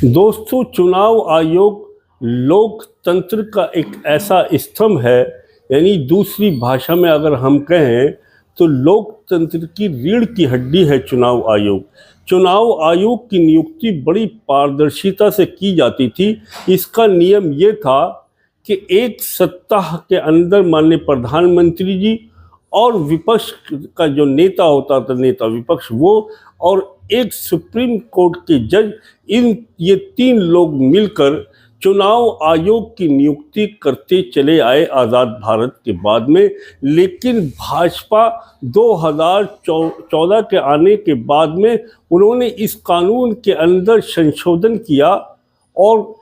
दोस्तों, चुनाव आयोग लोकतंत्र का एक ऐसा स्तंभ है, यानी दूसरी भाषा में अगर हम कहें तो लोकतंत्र की रीढ़ की हड्डी है चुनाव आयोग। चुनाव आयोग की नियुक्ति बड़ी पारदर्शिता से की जाती थी। इसका नियम ये था कि एक सप्ताह के अंदर माननीय प्रधानमंत्री जी और विपक्ष का जो नेता होता था, नेता विपक्ष, वो और एक सुप्रीम कोर्ट के जज, ये तीन लोग मिलकर चुनाव आयोग की नियुक्ति करते चले आए आज़ाद भारत के बाद में। लेकिन भाजपा 2014 के आने के बाद में उन्होंने इस कानून के अंदर संशोधन किया और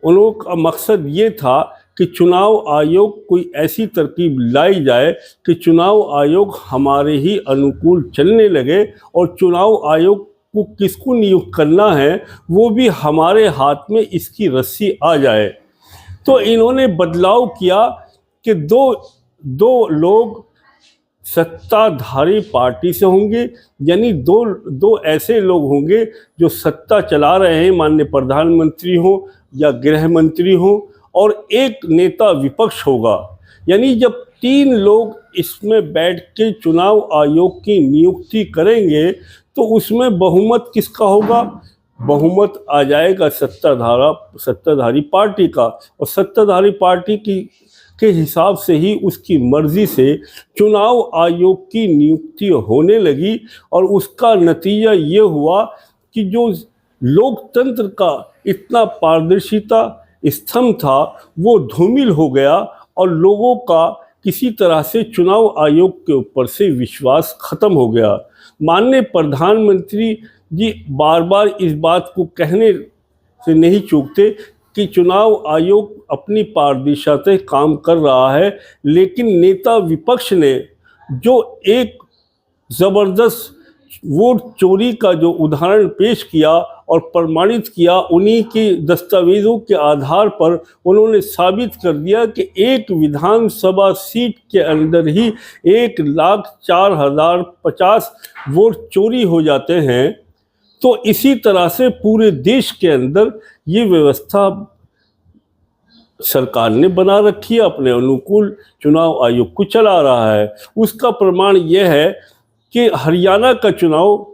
उन लोगों का मकसद ये था कि चुनाव आयोग कोई ऐसी तरकीब लाई जाए कि चुनाव आयोग हमारे ही अनुकूल चलने लगे और चुनाव आयोग को किसको नियुक्त करना है वो भी हमारे हाथ में इसकी रस्सी आ जाए। तो इन्होंने बदलाव किया कि दो लोग सत्ताधारी पार्टी से होंगे, यानी दो ऐसे लोग होंगे जो सत्ता चला रहे हैं, माननीय प्रधानमंत्री हो या गृह मंत्री हो, और एक नेता विपक्ष होगा। यानी जब तीन लोग इसमें बैठ के चुनाव आयोग की नियुक्ति करेंगे तो उसमें बहुमत किसका होगा? बहुमत आ जाएगा सत्ताधारी पार्टी का, और सत्ताधारी पार्टी के हिसाब से ही उसकी मर्जी से चुनाव आयोग की नियुक्ति होने लगी। और उसका नतीजा ये हुआ कि जो लोकतंत्र का इतना पारदर्शिता स्तंभ था वो धूमिल हो गया और लोगों का किसी तरह से चुनाव आयोग के ऊपर से विश्वास खत्म हो गया। माननीय प्रधानमंत्री जी बार बार इस बात को कहने से नहीं चूकते कि चुनाव आयोग अपनी पारदर्शिता से काम कर रहा है, लेकिन नेता विपक्ष ने जो एक ज़बरदस्त वोट चोरी का जो उदाहरण पेश किया और प्रमाणित किया, उन्हीं के दस्तावेजों के आधार पर उन्होंने साबित कर दिया कि एक विधानसभा सीट के अंदर ही 1,04,050 वोट चोरी हो जाते हैं। तो इसी तरह से पूरे देश के अंदर ये व्यवस्था सरकार ने बना रखी है, अपने अनुकूल चुनाव आयोग को चला रहा है। उसका प्रमाण यह है कि हरियाणा का चुनाव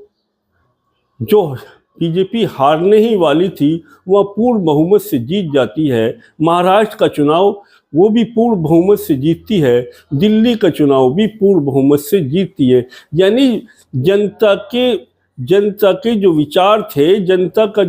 जो बीजेपी हारने ही वाली थी वह पूर्ण बहुमत से जीत जाती है। महाराष्ट्र का चुनाव वो भी पूर्ण बहुमत से जीतती है। दिल्ली का चुनाव भी पूर्ण बहुमत से जीतती है। यानी जनता के जो विचार थे, जनता का